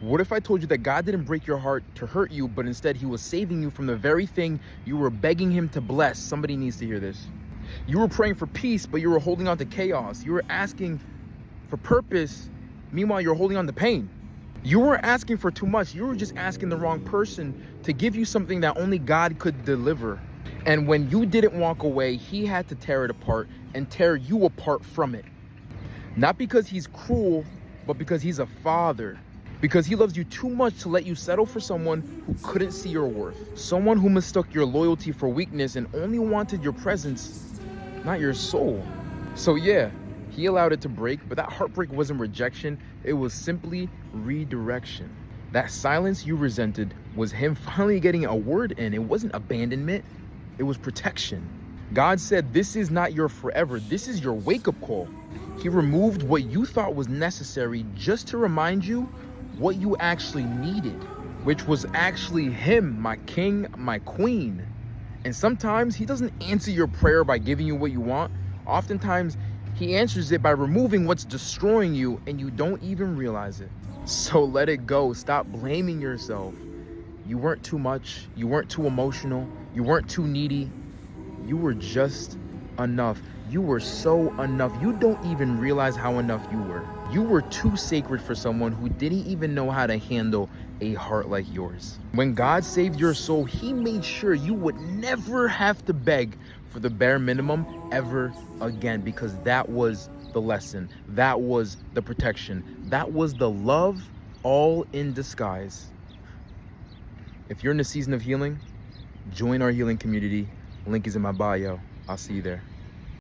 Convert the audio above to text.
What if I told you that God didn't break your heart to hurt you, but instead he was saving you from the very thing you were begging him to bless? Somebody needs to hear this. You were praying for peace, but you were holding on to chaos. You were asking for purpose, meanwhile you're holding on to pain. You weren't asking for too much. You were just asking the wrong person to give you something that only God could deliver. And when you didn't walk away, he had to tear it apart and tear you apart from it. Not because he's cruel, but because he's a father. Because he loves you too much to let you settle for someone who couldn't see your worth. Someone who mistook your loyalty for weakness and only wanted your presence, not your soul. So yeah, he allowed it to break, but that heartbreak wasn't rejection. It was simply redirection. That silence you resented was him finally getting a word in. It wasn't abandonment, it was protection. God said, this is not your forever. This is your wake-up call. He removed what you thought was necessary just to remind you what you actually needed, which was actually him, my king, my queen. And sometimes he doesn't answer your prayer by giving you what you want. Oftentimes he answers it by removing what's destroying you, and you don't even realize it. So let it go. Stop blaming yourself. You weren't too much. You weren't too emotional. You weren't too needy. You were just enough. You were so enough. You don't even realize how enough you were. You were too sacred for someone who didn't even know how to handle a heart like yours. When God saved your soul, he made sure you would never have to beg for the bare minimum ever again, because that was the lesson. That was the protection. That was the love all in disguise. If you're in a season of healing, join our healing community. Link is in my bio. I'll see you there.